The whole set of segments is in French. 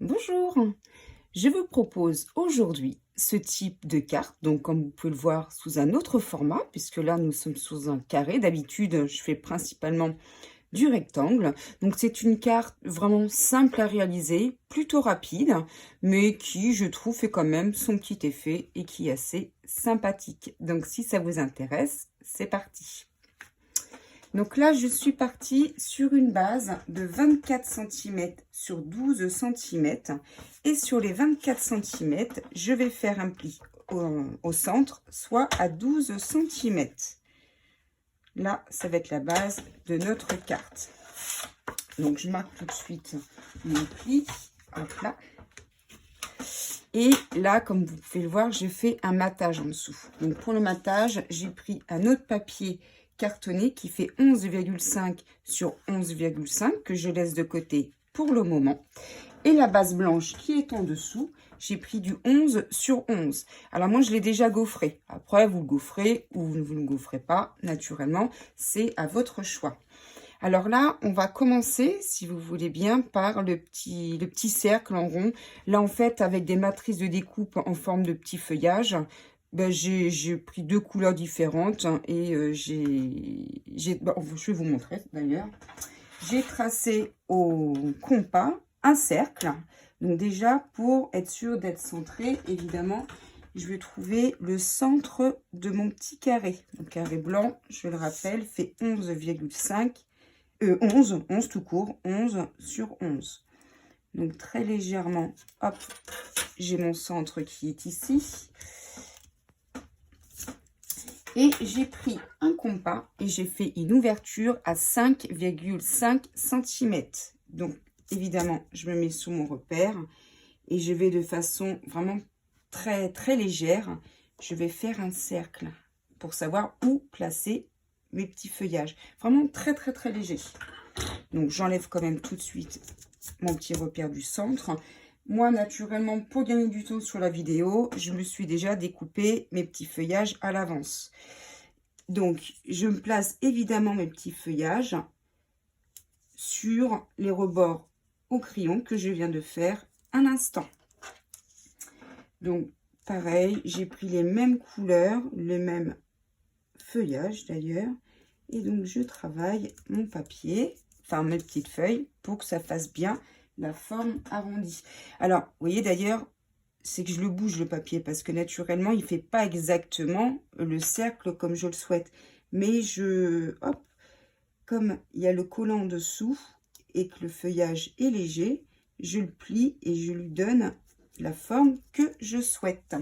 Bonjour, je vous propose aujourd'hui ce type de carte, donc comme vous pouvez le voir sous un autre format, puisque là nous sommes sous un carré. D'habitude, je fais principalement du rectangle. Donc c'est une carte vraiment simple à réaliser, plutôt rapide, mais qui, je trouve, fait quand même son petit effet et qui est assez sympathique. Donc si ça vous intéresse, c'est parti. Donc là, je suis partie sur une base de 24 cm sur 12 cm. Et sur les 24 cm, je vais faire un pli au centre, soit à 12 cm. Là, ça va être la base de notre carte. Donc, je marque tout de suite mon pli. Hop là. Et là, comme vous pouvez le voir, j'ai fait un matage en dessous. Donc, pour le matage, j'ai pris un autre papier cartonné qui fait 11,5 sur 11,5 que je laisse de côté pour le moment. Et la base blanche qui est en dessous, j'ai pris du 11 sur 11. Alors moi, je l'ai déjà gaufré. Après, vous le gaufrez ou vous ne le gaufrez pas, naturellement, c'est à votre choix. Alors là, on va commencer, si vous voulez bien, par le petit cercle en rond. Là, en fait, avec des matrices de découpe en forme de petit feuillage, ben, j'ai pris deux couleurs différentes et je vais vous montrer d'ailleurs. J'ai tracé au compas un cercle. Donc déjà, pour être sûr d'être centré, évidemment, je vais trouver le centre de mon petit carré. Le carré blanc, je le rappelle, fait 11,5. 11 tout court, 11 sur 11. Donc très légèrement, hop, j'ai mon centre qui est ici. Et j'ai pris un compas et j'ai fait une ouverture à 5,5 cm. Donc évidemment, je me mets sous mon repère et je vais de façon vraiment très très légère, je vais faire un cercle pour savoir où placer mes petits feuillages. Vraiment très très très léger. Donc j'enlève quand même tout de suite mon petit repère du centre. Moi, naturellement, pour gagner du temps sur la vidéo, je me suis déjà découpé mes petits feuillages à l'avance. Donc, je me place évidemment mes petits feuillages sur les rebords au crayon que je viens de faire un instant. Donc, pareil, j'ai pris les mêmes couleurs, les mêmes feuillages d'ailleurs. Et donc, je travaille mon papier, enfin mes petites feuilles, pour que ça fasse bien la forme arrondie. Alors, vous voyez d'ailleurs, c'est que je le bouge le papier, parce que naturellement, il ne fait pas exactement le cercle comme je le souhaite. Mais hop, comme il y a le collant en dessous et que le feuillage est léger, je le plie et je lui donne la forme que je souhaite.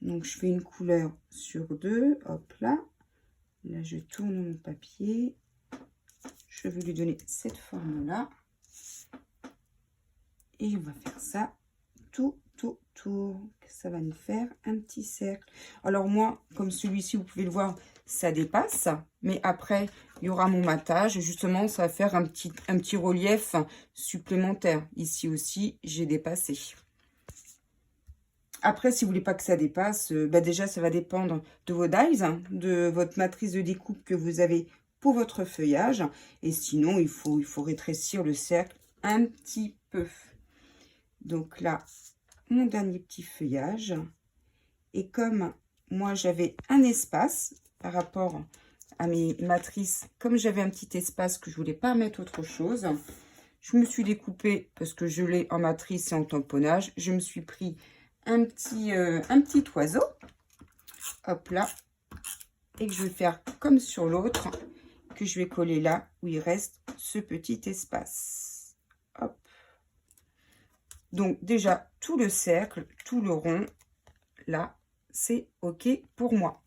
Donc, je fais une couleur sur deux, hop là. Là, je tourne mon papier. Je vais lui donner cette forme-là. Et on va faire ça tout autour. Ça va nous faire un petit cercle. Alors moi, comme celui-ci, vous pouvez le voir, ça dépasse. Mais après, il y aura mon matage. Justement, ça va faire un petit relief supplémentaire. Ici aussi, j'ai dépassé. Après, si vous voulez pas que ça dépasse, déjà, ça va dépendre de vos dies, de votre matrice de découpe que vous avez pour votre feuillage. Et sinon, il faut rétrécir le cercle un petit peu. Donc là, mon dernier petit feuillage. Et comme moi, j'avais un espace par rapport à mes matrices, comme j'avais un petit espace que je voulais pas mettre autre chose, je me suis découpé, parce que je l'ai en matrice et en tamponnage, je me suis pris un petit oiseau, hop là, et que je vais faire comme sur l'autre, que je vais coller là où il reste ce petit espace. Hop. Donc déjà, tout le cercle, tout le rond, là, c'est OK pour moi.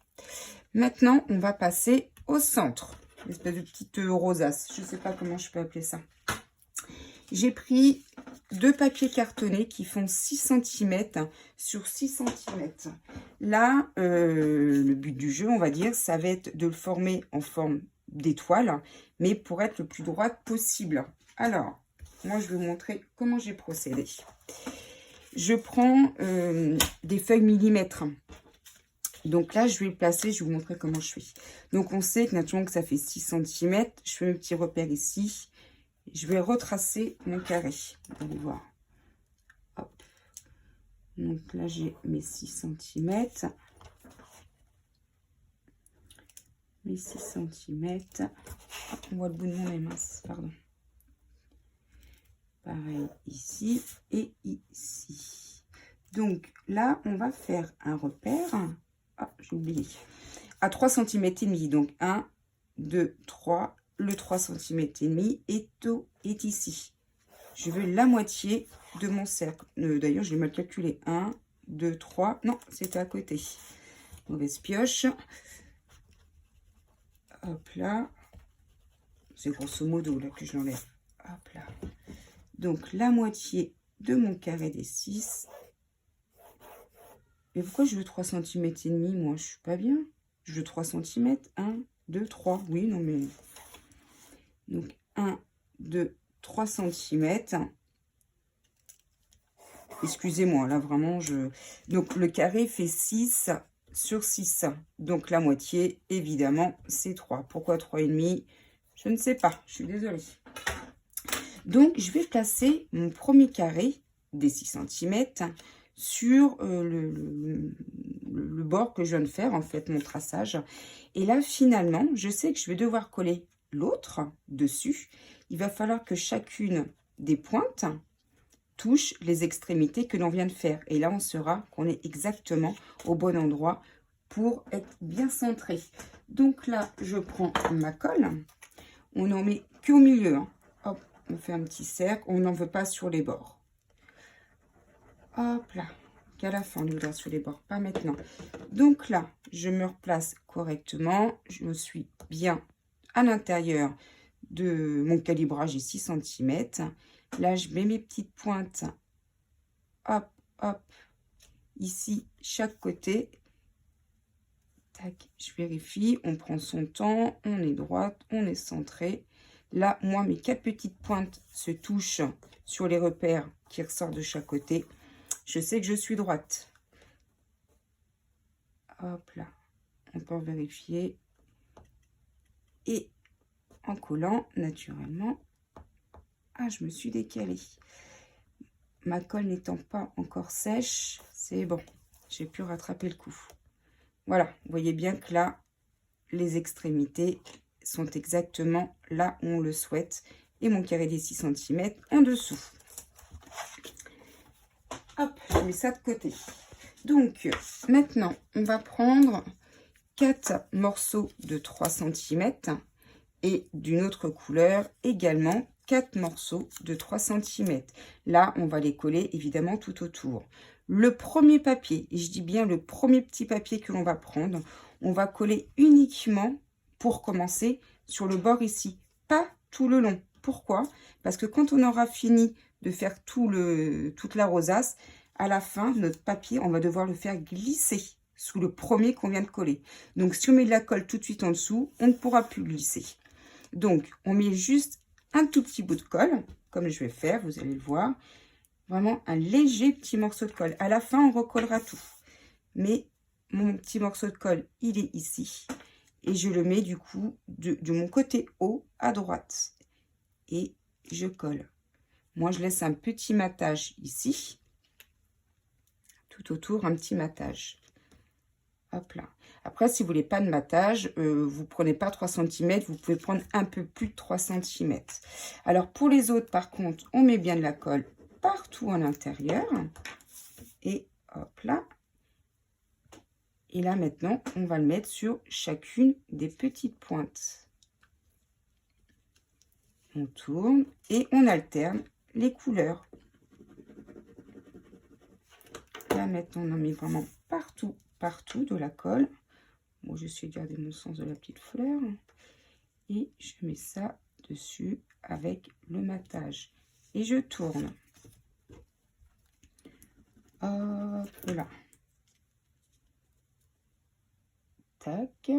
Maintenant, on va passer au centre. Une espèce de petite rosace, je ne sais pas comment je peux appeler ça. J'ai pris deux papiers cartonnés qui font 6 cm sur 6 cm. Là, le but du jeu, on va dire, ça va être de le former en forme d'étoile, mais pour être le plus droite possible. Alors, moi, je vais vous montrer comment j'ai procédé. Je prends des feuilles millimètres. Donc là, je vais le placer, je vais vous montrer comment je fais. Donc, on sait que naturellement que ça fait 6 cm. Je fais mes petits repères ici. Je vais retracer mon carré. Vous allez voir. Donc là, j'ai mes 6 cm. Mes 6 cm. On voit le bout de mon nez, mince, pardon. Pareil ici et ici. Donc là, on va faire un repère. Ah, j'ai oublié. À 3 cm et demi. Donc 1, 2, 3. Le 3 cm et demi est ici. Je veux la moitié de mon cercle. D'ailleurs, je l'ai mal calculé. 1, 2, 3. Non, c'était à côté. Mauvaise pioche. Hop là. C'est grosso modo là que je l'enlève. Hop là. Donc, la moitié de mon carré des 6. Mais pourquoi je veux 3 cm et demi, moi? Je suis pas bien. Je veux 3 cm. 1, 2, 3. Oui, non, mais... Donc, 1, 2, 3 cm. Excusez-moi, là, vraiment, je... Donc, le carré fait 6 sur 6. Donc, la moitié, évidemment, c'est 3. Pourquoi 3,5? Je ne sais pas. Je suis désolée. Donc, je vais placer mon premier carré des 6 cm sur le bord que je viens de faire, en fait, mon traçage. Et là, finalement, je sais que je vais devoir coller l'autre dessus. Il va falloir que chacune des pointes touche les extrémités que l'on vient de faire. Et là, on saura qu'on est exactement au bon endroit pour être bien centré. Donc là, je prends ma colle. On n'en met qu'au milieu, hein. Hop, on fait un petit cercle. On n'en veut pas sur les bords. Hop là. Qu'à la fin, on voudra sur les bords, pas maintenant. Donc là, je me replace correctement. Je me suis bien à l'intérieur de mon calibrage, 6 cm. Là, je mets mes petites pointes. Hop, hop. Ici, chaque côté. Tac, je vérifie. On prend son temps. On est droite, on est centré. Là, moi, mes 4 petites pointes se touchent sur les repères qui ressortent de chaque côté. Je sais que je suis droite. Hop là. On peut vérifier. Et en collant, naturellement, ah, je me suis décalée. Ma colle n'étant pas encore sèche, c'est bon. J'ai pu rattraper le coup. Voilà, vous voyez bien que là, les extrémités sont exactement là où on le souhaite. Et mon carré des 6 cm en dessous. Hop, je mets ça de côté. Donc, maintenant, on va prendre 4 morceaux de 3 cm et d'une autre couleur également 4 morceaux de 3 cm. Là, on va les coller évidemment tout autour. Le premier papier, et je dis bien le premier petit papier que l'on va prendre, on va coller uniquement pour commencer sur le bord ici, pas tout le long. Pourquoi? Parce que quand on aura fini de faire toute la rosace, à la fin, notre papier, on va devoir le faire glisser sous le premier qu'on vient de coller. Donc, si on met de la colle tout de suite en dessous, on ne pourra plus glisser. Donc, on met juste un tout petit bout de colle, comme je vais faire, vous allez le voir. Vraiment un léger petit morceau de colle. À la fin, on recollera tout. Mais mon petit morceau de colle, il est ici. Et je le mets du coup de mon côté haut à droite. Et je colle. Moi, je laisse un petit matage ici. Tout autour, un petit matage. Hop là. Après, si vous voulez pas de matage, vous prenez pas 3 cm, vous pouvez prendre un peu plus de 3 cm. Alors, pour les autres, par contre, on met bien de la colle partout à l'intérieur. Et hop là. Et là, maintenant, on va le mettre sur chacune des petites pointes. On tourne et on alterne les couleurs. Là, maintenant, on en met vraiment partout de la colle. Moi, je suis gardé mon sens de la petite fleur. Et je mets ça dessus avec le matage. Et je tourne. Hop là. Tac.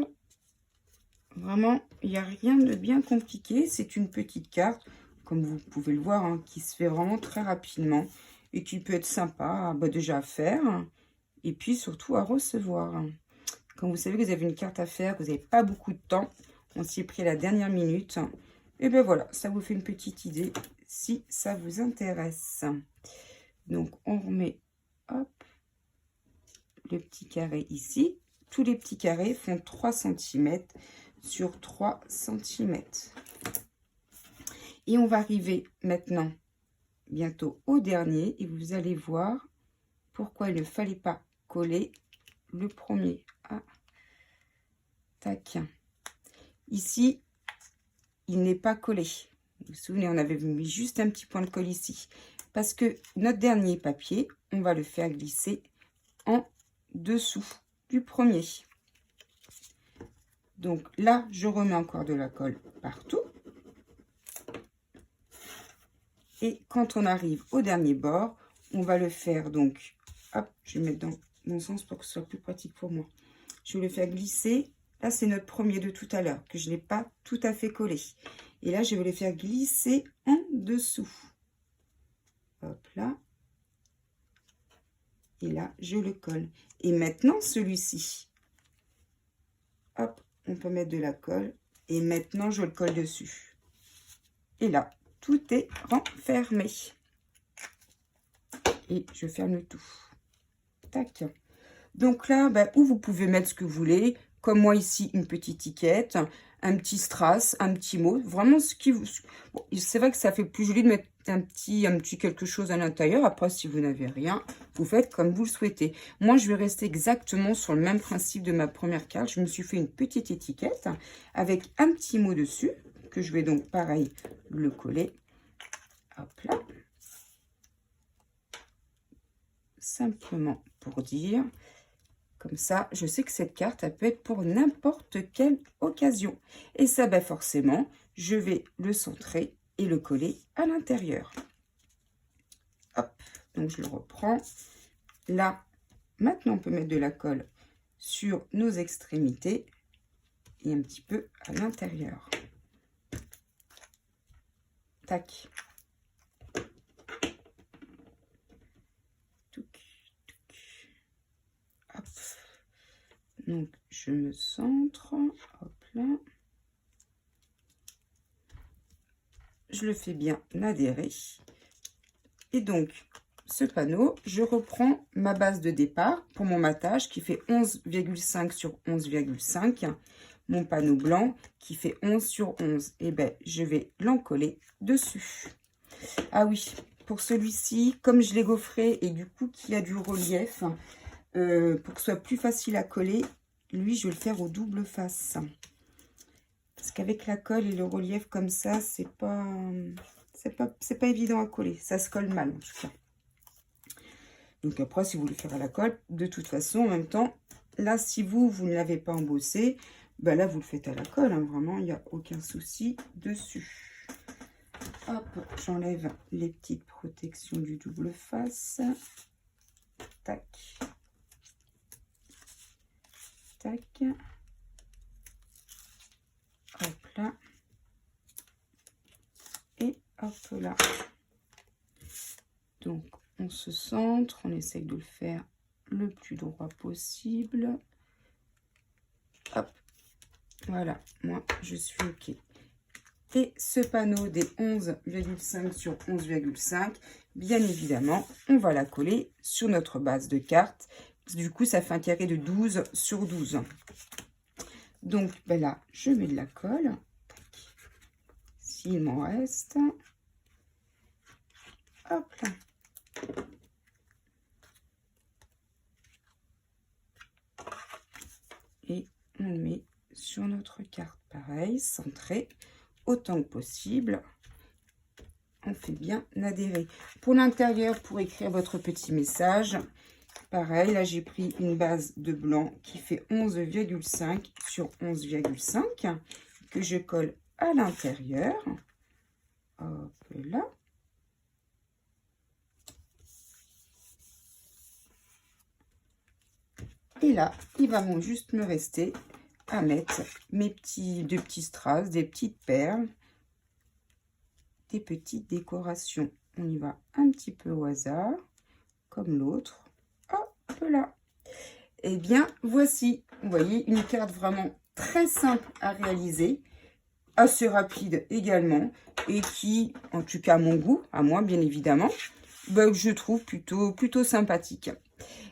Vraiment, il n'y a rien de bien compliqué. C'est une petite carte, comme vous pouvez le voir, hein, qui se fait vraiment très rapidement. Et qui peut être sympa déjà à faire. Et puis surtout à recevoir. Quand vous savez que vous avez une carte à faire, que vous n'avez pas beaucoup de temps, on s'y est pris à la dernière minute. Et bien voilà, ça vous fait une petite idée si ça vous intéresse. Donc on remet hop, le petit carré ici. Tous les petits carrés font 3 cm sur 3 cm. Et on va arriver maintenant bientôt au dernier et vous allez voir pourquoi il ne fallait pas coller le premier. Ah, tac. Ici, il n'est pas collé. Vous vous souvenez, on avait mis juste un petit point de colle ici. Parce que notre dernier papier, on va le faire glisser en dessous du premier. Donc là, je remets encore de la colle partout. Et quand on arrive au dernier bord, on va le faire donc, hop, je vais mettre dans mon sens pour que ce soit plus pratique pour moi. Je vais le faire glisser. Là, c'est notre premier de tout à l'heure, que je n'ai pas tout à fait collé. Et là, je vais le faire glisser en dessous. Hop là. Et là, je le colle. Et maintenant, celui-ci. Hop, on peut mettre de la colle. Et maintenant, je le colle dessus. Et là, tout est renfermé. Et je ferme le tout. Tac. Donc là, où vous pouvez mettre ce que vous voulez. Comme moi ici, une petite étiquette, un petit strass, un petit mot. Vraiment ce qui vous... Bon, c'est vrai que ça fait plus joli de mettre un petit quelque chose à l'intérieur. Après, si vous n'avez rien, vous faites comme vous le souhaitez. Moi, je vais rester exactement sur le même principe de ma première carte. Je me suis fait une petite étiquette avec un petit mot dessus, que je vais donc, pareil, le coller. Hop là. Simplement pour dire... Comme ça, je sais que cette carte, elle peut être pour n'importe quelle occasion. Et ça, forcément, je vais le centrer et le coller à l'intérieur. Hop, donc je le reprends. Là, maintenant, on peut mettre de la colle sur nos extrémités et un petit peu à l'intérieur. Tac. Donc, je me centre, hop là. Je le fais bien adhérer. Et donc, ce panneau, je reprends ma base de départ pour mon matage qui fait 11,5 sur 11,5. Mon panneau blanc qui fait 11 sur 11. Et je vais l'encoller dessus. Ah oui, pour celui-ci, comme je l'ai gaufré et du coup qui a du relief... pour que ce soit plus facile à coller, lui, je vais le faire au double face. Parce qu'avec la colle et le relief comme ça, c'est pas évident à coller. Ça se colle mal, en tout cas. Donc après, si vous voulez faire à la colle, de toute façon, en même temps, là, si vous ne l'avez pas embossé, là, vous le faites à la colle. Hein, vraiment, il n'y a aucun souci dessus. Hop, j'enlève les petites protections du double face. Tac. Tac. Hop là. Et hop là. Donc, on se centre. On essaye de le faire le plus droit possible. Hop. Voilà. Moi, je suis OK. Et ce panneau des 11,5 sur 11,5, bien évidemment, on va la coller sur notre base de carte. Du coup, ça fait un carré de 12 sur 12. Donc, là, je mets de la colle. S'il m'en reste. Hop là. Et on le met sur notre carte. Pareil, centré autant que possible. On fait bien adhérer. Pour l'intérieur, pour écrire votre petit message... Pareil, là, j'ai pris une base de blanc qui fait 11,5 sur 11,5 que je colle à l'intérieur. Hop là. Et là, il va juste me rester à mettre mes deux petits strass, des petites perles, des petites décorations. On y va un petit peu au hasard, comme l'autre. Là. Et bien, voici, vous voyez, une carte vraiment très simple à réaliser, assez rapide également, et qui, en tout cas à mon goût, à moi bien évidemment, bah, que je trouve plutôt sympathique.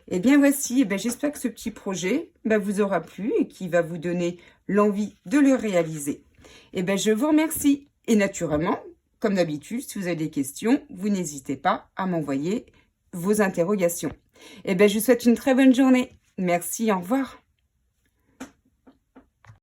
Et bien voici, j'espère que ce petit projet vous aura plu et qui va vous donner l'envie de le réaliser. Je vous remercie. Et naturellement, comme d'habitude, si vous avez des questions, vous n'hésitez pas à m'envoyer vos interrogations. Je vous souhaite une très bonne journée. Merci, au revoir.